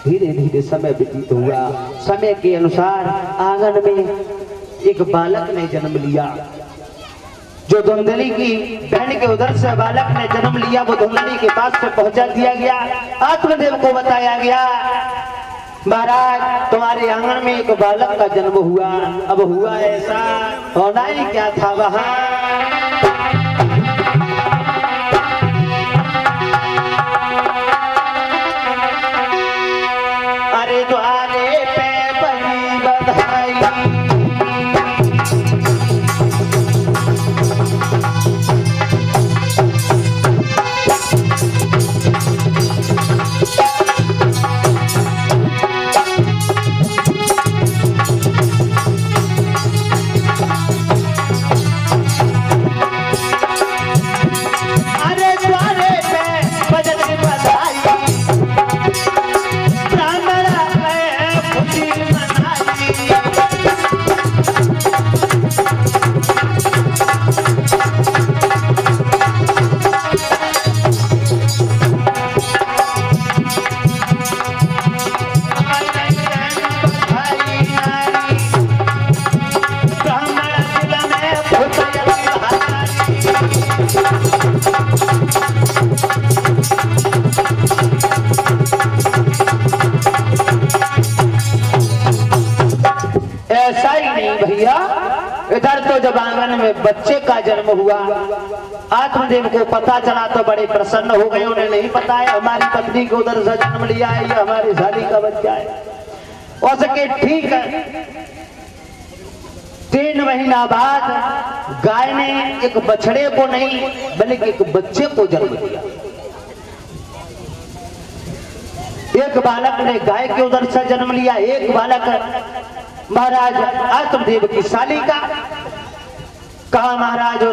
धीरे धीरे समय व्यतीत हुआ। समय के अनुसार आंगन में एक बालक ने जन्म लिया। जो धुंधली की बहन के उधर से बालक ने जन्म लिया, वो धुंधली के पास से पहुंचा दिया गया। आत्मदेव को बताया गया, महाराज तुम्हारे आंगन में एक बालक का जन्म हुआ। अब हुआ ऐसा, होना ही क्या था वहां। अरे द्वारे पे बनी बधाई, इधर तो जब आंगन में बच्चे का जन्म हुआ, आत्मदेव को पता चला तो बड़े प्रसन्न हो गए। उन्हें नहीं पता है हमारी पत्नी को उधर से जन्म लिया है, ये हमारी शादी का बच्चा है। हो सके ठीक है। 3 महीना बाद गाय ने एक बछड़े को नहीं बल्कि एक बच्चे को जन्म दिया। एक बालक ने गाय के उधर से जन्म लिया, एक बालक महाराज आत्मदेव की साली का। कहा महाराज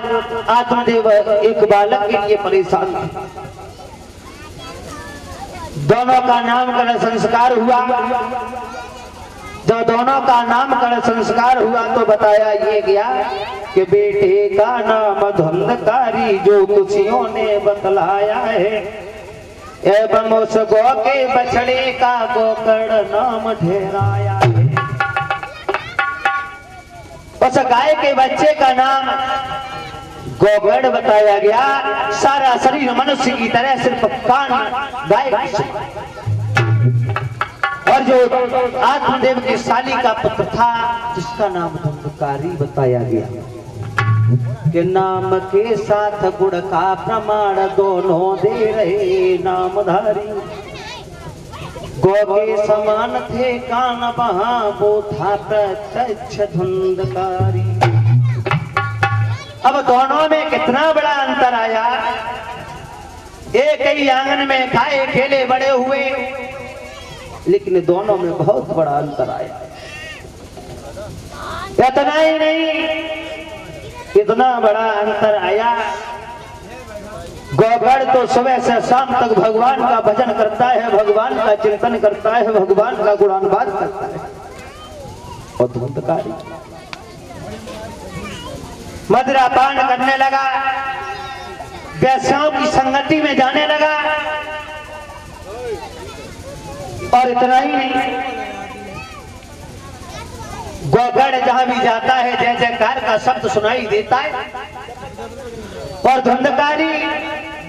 आत्मदेव एक बालक के लिए परेशान थे। दोनों का नामकरण संस्कार हुआ। जब दोनों का नामकरण संस्कार हुआ तो बताया ये गया कि बेटे का नाम धुंधकारी जो तुझियों ने बतलाया है, एवं उस गौ के बछड़े का गोकर्ण नाम ठहराया है। उस गाय के बच्चे का नाम गोगड़ बताया गया। सारा शरीर मनुष्य की तरह, सिर्फ कान गाय की। और जो आत्मदेव की साली का पुत्र था जिसका नाम धुंधकारी बताया गया कि नाम के साथ गुण का प्रमाण दोनों दे रहे नामधारी। गौ के समान थे कान वहां, वो था प्रत्यक्ष धुंधकारी। अब दोनों में कितना बड़ा अंतर आया। एक ही आंगन में खाए खेले बड़े हुए, लेकिन दोनों में बहुत बड़ा अंतर आया। इतना ही नहीं, इतना बड़ा अंतर आया। गोगड़ तो सुबह से शाम तक भगवान का भजन करता है, भगवान का चिंतन करता है, भगवान का गुणानुवाद करता है। और धुंधकारी मदिरा पान करने लगा, वैश्याओं की संगति में जाने लगा। और इतना ही नहीं, गोगड़ जहां भी जाता है जय जयकार का शब्द सुनाई देता है। और धुंधकारी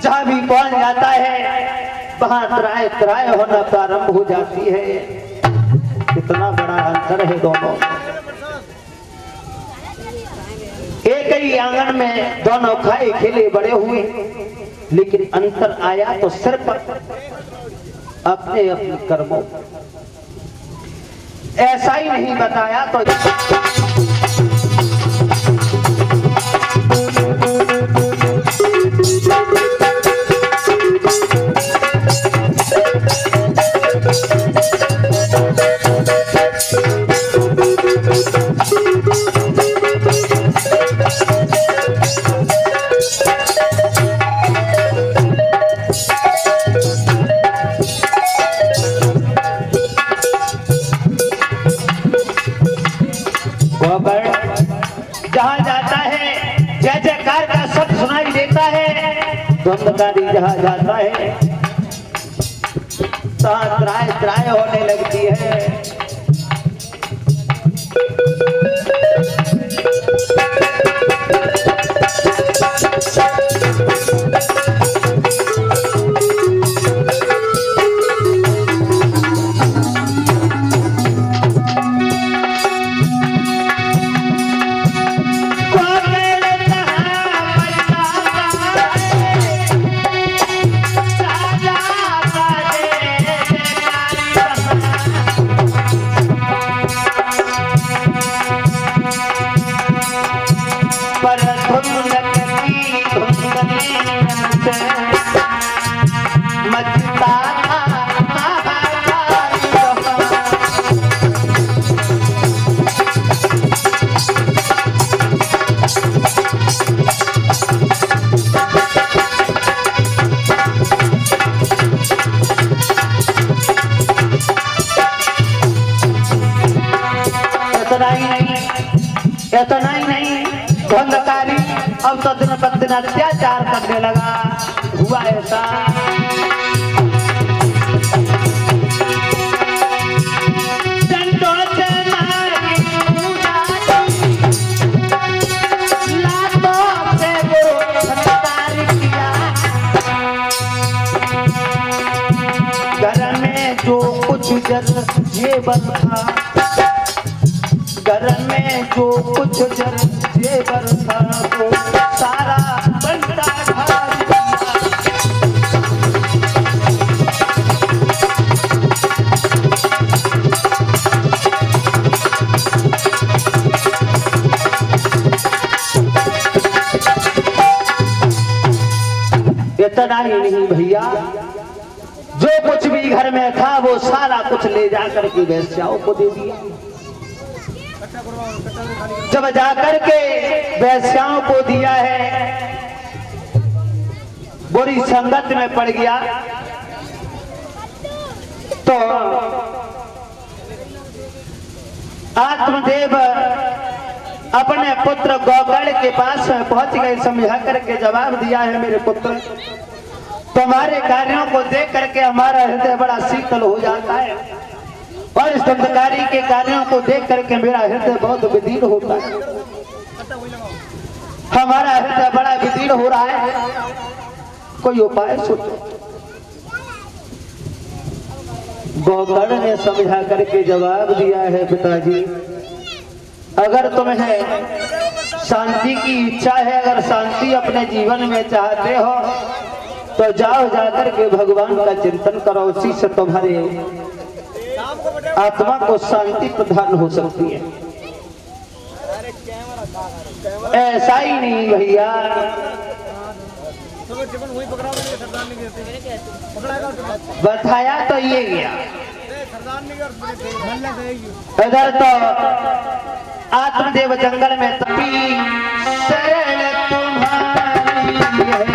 जहां भी पहुंच जाता है वहां त्राय त्राय होना प्रारंभ हो जाती है। इतना बड़ा अंतर है दोनों। एक ही आंगन में दोनों खाए खेले बड़े हुए, लेकिन अंतर आया तो सिर्फ अपने अपने कर्मों। ऐसा ही नहीं बताया तो जहां जाता है जय जयकार का शब्द सुनाई देता है। धुंधकारी जहां जाता है सांस त्राय त्राय होने लगती है। इतना ही नहीं, धंधकारी अब तो दिन पर दिन अत्याचार करने लगा। हुआ ऐसा घर में जो कुछ जेवर था, घर में जो कुछ जेवर था वो सारा बंटा था। इतना ही नहीं भैया, जो कुछ भी घर में था वो सारा कुछ ले जाकर के वेश्याओं को दे दिया। जब जाकर के वेश्याओं को दिया है, बुरी संगत में पड़ गया तो आत्मदेव अपने पुत्र गौगण के पास पहुंच गए। समझा करके जवाब दिया है, मेरे पुत्र तुम्हारे कार्यों को देख करके हमारा हृदय बड़ा शीतल हो जाता है और इस धंधकारी के कार्यों को देख करके मेरा हृदय बहुत विदीर्ण होता है। हमारा हृदय बड़ा विदीर्ण हो रहा है, कोई उपाय सोचो। गौगण ने समझा करके जवाब दिया है, पिताजी अगर तुम्हें शांति की इच्छा है, अगर शांति अपने जीवन में चाहते हो तो जाओ जाकर के भगवान का चिंतन करो, उसी से तुम्हारे आत्मा को शांति प्रदान हो सकती है। ऐसा ही नहीं भैया, बताया तो ये गया, इधर तो आत्मदेव जंगल में तपी शरण तुम्हारी है।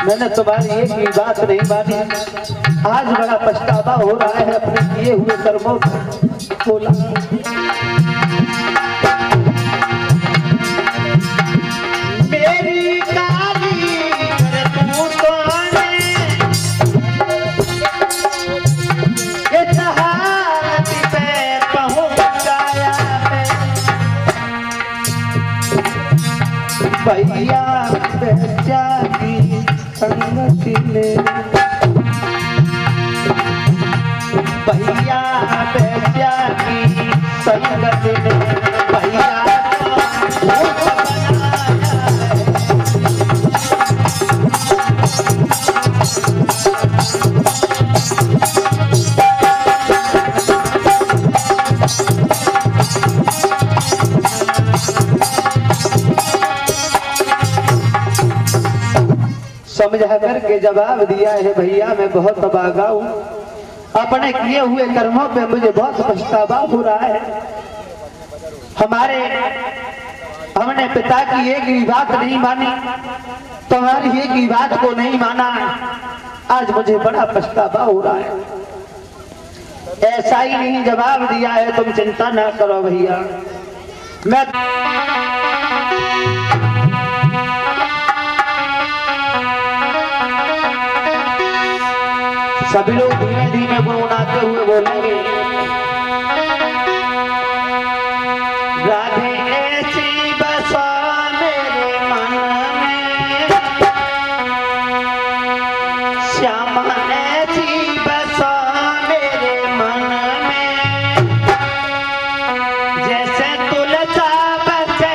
मैंने तुम्हारी एक भी बात नहीं मानी, आज बड़ा पछतावा हो रहा है अपने किए हुए कर्मों को। मेरी काली भैया बेचा की संगत में भैया समझा करके जवाब दिया है, भैया मैं बहुत अभागा हूँ, अपने किए हुए कर्मों पे मुझे बहुत पछतावा हो रहा है। हमने पिता की एक भी बात नहीं मानी, तुम्हारी एक भी बात को नहीं माना, आज मुझे बड़ा पछतावा हो रहा है। ऐसा ही नहीं जवाब दिया है, तुम चिंता ना करो भैया, मैं सभी लोग धीमे धीमे गुनगुनाते हुए बोलेंगे, राधे ऐसी बसा मेरे मन में, श्यामा ऐसी बसा मेरे मन में, जैसे तुलसा बसे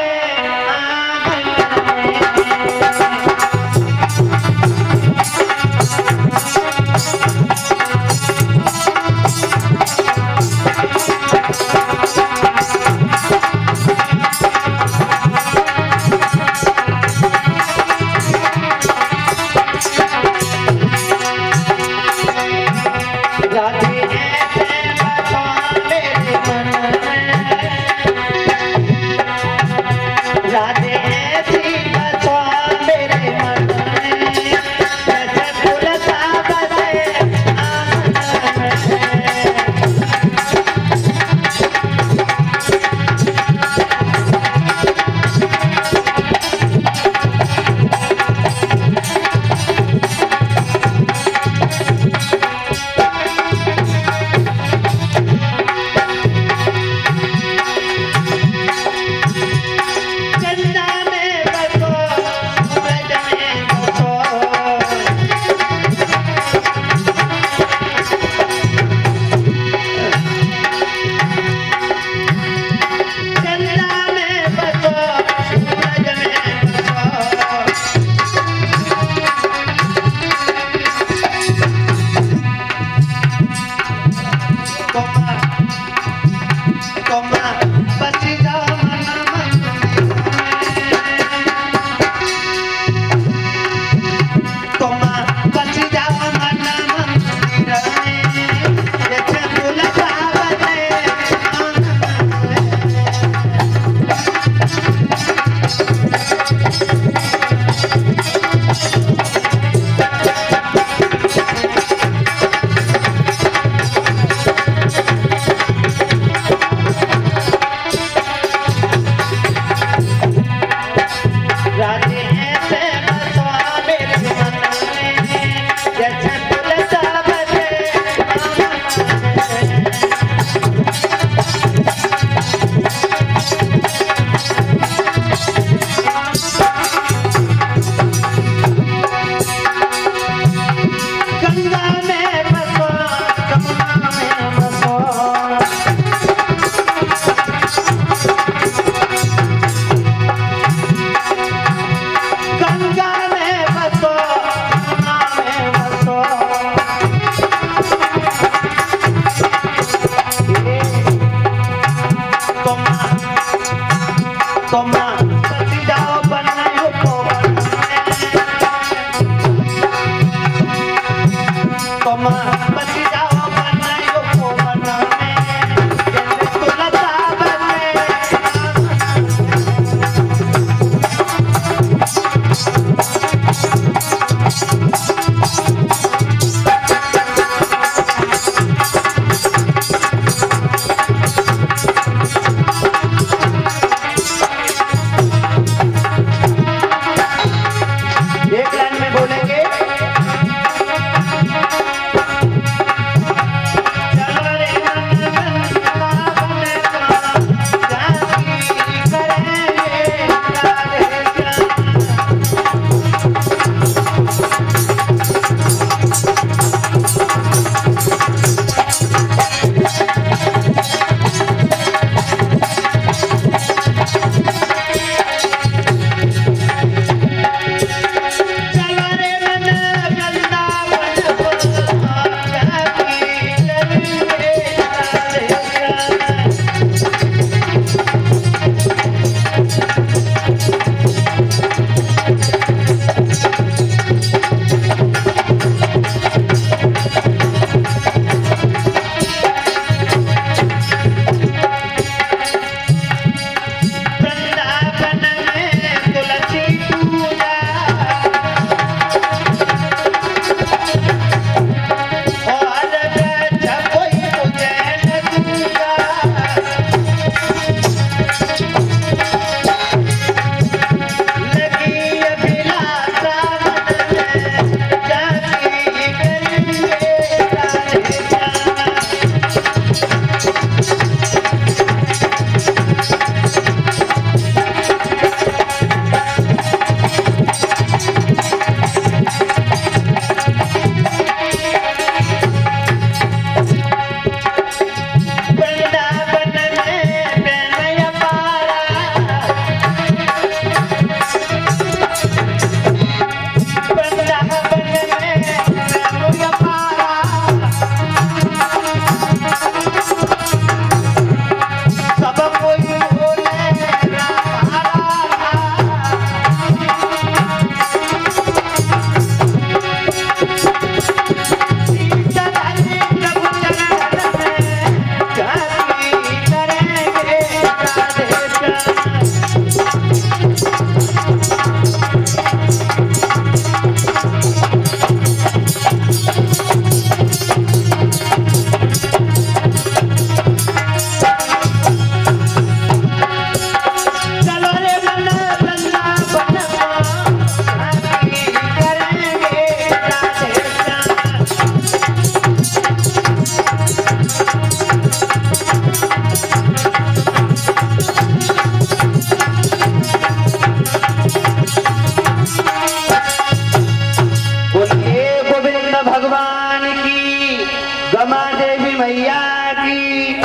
रमा देवी मैया की।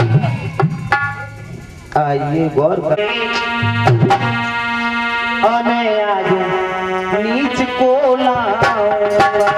आइए गौर करें आज नीच को लाऊंगा।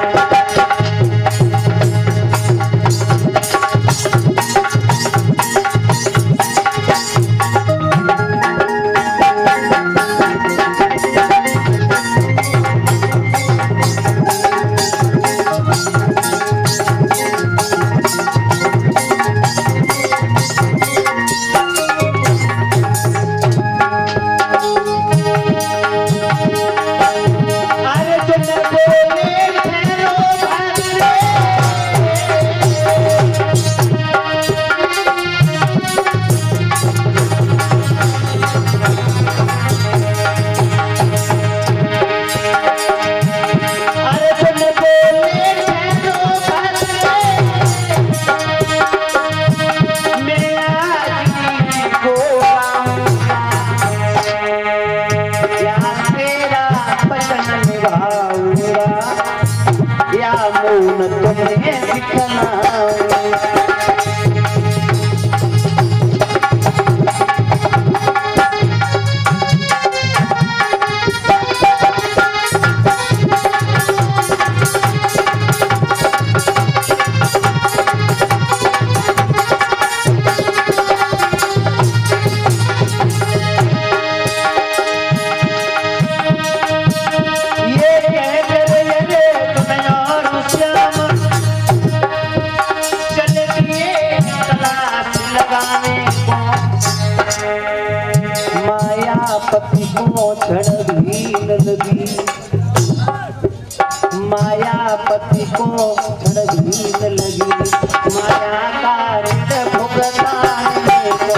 मायापति को छड़बीन लगी, माया का ऋण भुगताने को।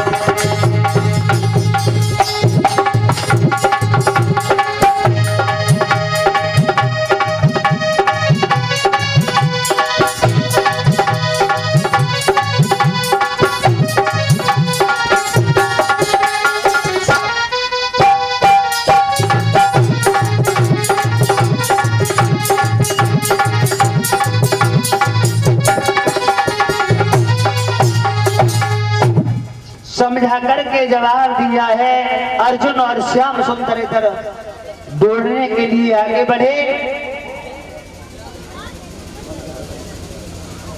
समझा करके जवाब दिया है। अर्जुन और श्याम सुंदर इधर दौड़ने के लिए आगे बढ़े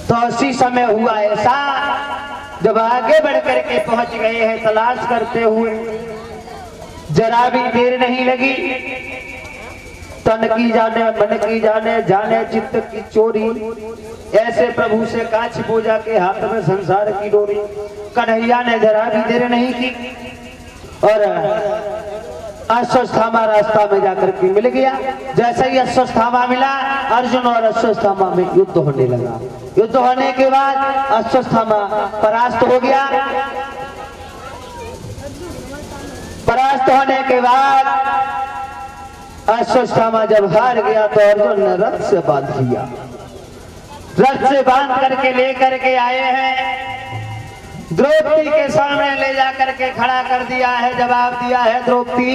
तो उसी समय हुआ ऐसा, जब आगे बढ़ करके पहुंच गए हैं तलाश करते हुए, जरा भी देर नहीं लगी। तन की जाने मन की जाने, जाने चित्त की चोरी, ऐसे प्रभु से काछ पूजा के हाथ में संसार की डोरी। कन्हैया ने जरा भी देर नहीं की और अश्वत्थामा रास्ता में जाकर के मिल गया। जैसे ही अश्वत्थामा मिला, अर्जुन और अश्वत्थामा में युद्ध होने लगा। युद्ध होने के बाद अश्वत्थामा परास्त हो गया। परास्त होने के बाद अश्वत्थामा जब हार गया तो अर्जुन ने रथ से बांध दिया। रथ से बांध करके लेकर के आए हैं, द्रौपदी के सामने ले जाकर के खड़ा कर दिया है। जवाब दिया है, द्रौपदी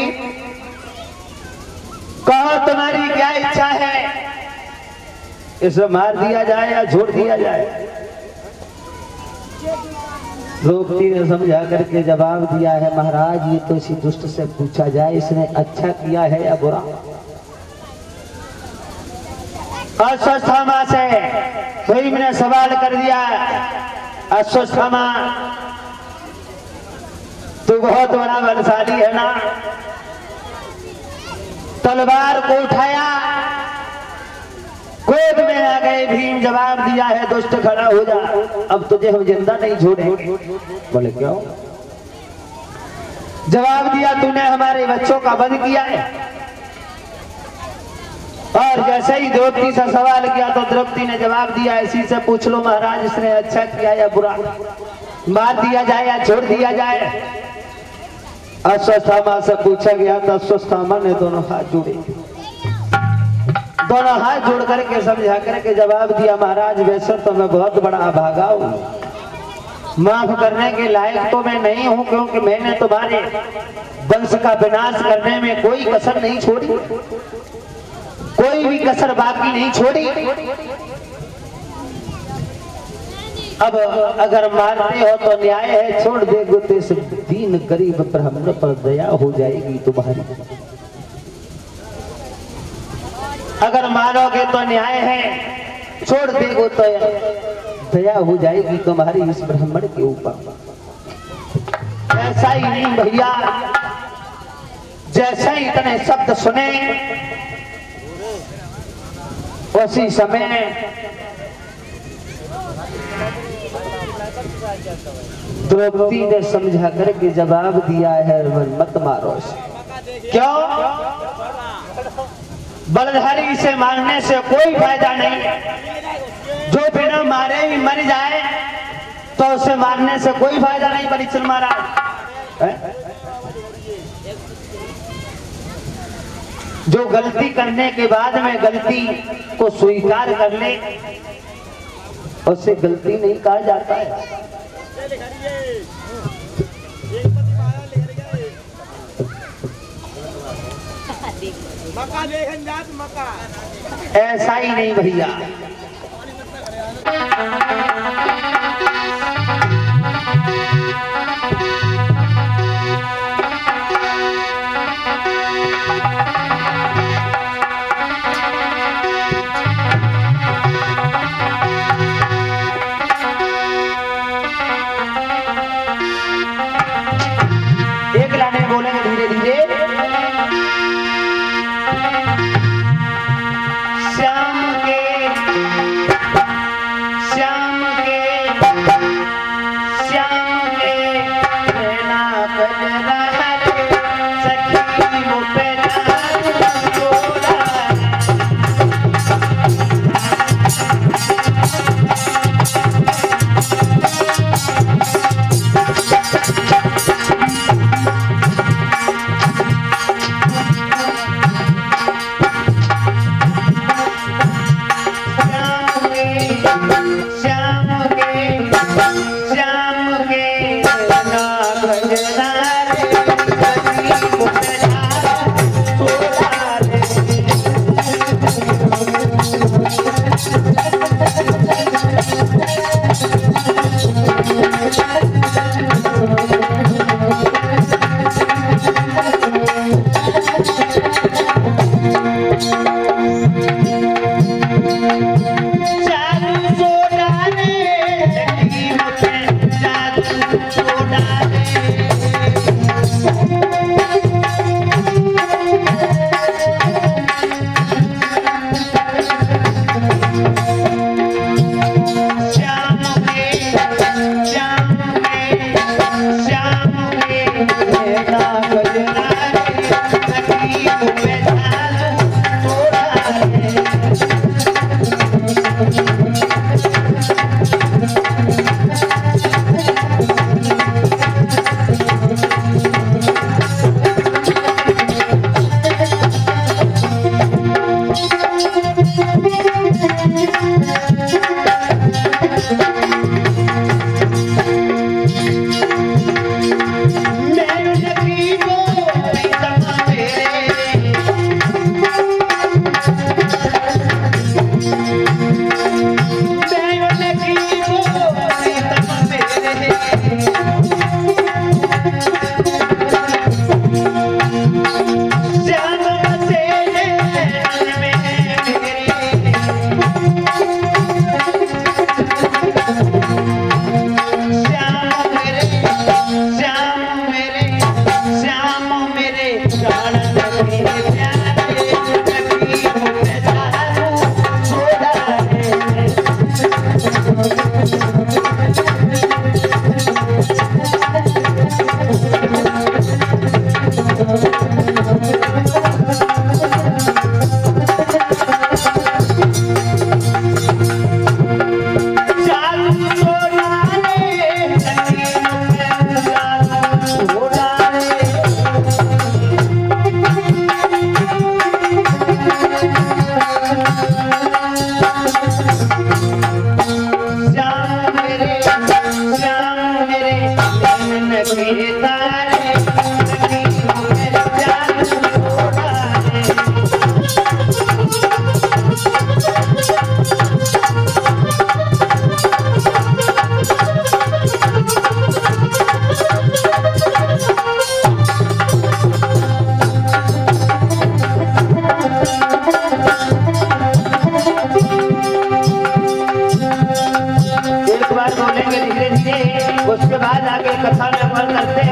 कहो तुम्हारी क्या इच्छा है, इसे मार दिया जाए या छोड़ दिया जाए। द्रौपदी ने समझा करके जवाब दिया है, महाराज ये तो इसी दुष्ट से पूछा जाए, इसने अच्छा किया है या बुरा। अश्वत्थामा से भीम ने सवाल कर दिया, अश्वत्थामा तू बहुत बड़ा बलशाली है ना, तलवार को उठाया, गोद में आ गए भीम। जवाब दिया है, दुष्ट खड़ा हो जा, अब तुझे हम जिंदा नहीं छोड़ेंगे। बोले क्यों? जवाब दिया, तूने हमारे बच्चों का वध किया है। और जैसे ही द्रौपदी से सवाल किया तो द्रौपदी ने जवाब दिया, इसी से पूछ लो महाराज इसने अच्छा किया या बुरा, मार दिया जाए या छोड़ दिया जाए। अश्वत्थामा से पूछा गया तो अश्वत्थामा ने दोनों हाथ जोड़े, दोनों हाथ जोड़ करके समझा करके जवाब दिया, महाराज वैसे तो मैं बहुत बड़ा अभागा हूँ, माफ करने के लायक तो मैं नहीं हूँ, क्योंकि मैंने तुम्हारे वंश का विनाश करने में कोई कसर नहीं छोड़ी, कोई भी कसर बाकी नहीं छोड़ी। अब अगर मारते हो तो न्याय है, छोड़ दे गुते से दीन गरीब पर हम पर दया हो जाएगी तुम्हारी। अगर मारोगे तो न्याय है, छोड़ देगो तो दया हो जाएगी तुम्हारी इस ब्राह्मण के ऊपर। ऐसा ही नहीं भैया, जैसे ही इतने शब्द सुने उसी समय द्रौपदी ने समझा करके जवाब दिया है, मत मारो इसे। क्यों? बलधारी से मारने से कोई फायदा नहीं, जो बिना मारे ही मर जाए तो उसे मारने से कोई फायदा नहीं। परीक्षण महाराज, जो गलती करने के बाद में गलती को स्वीकार कर ले उसे गलती नहीं कहा जाता है। ऐसा ही नहीं भैया, एक लाने बोलेंगे धीरे धीरे। श्याम के उसके बाद आगे कथा में वर्णन करते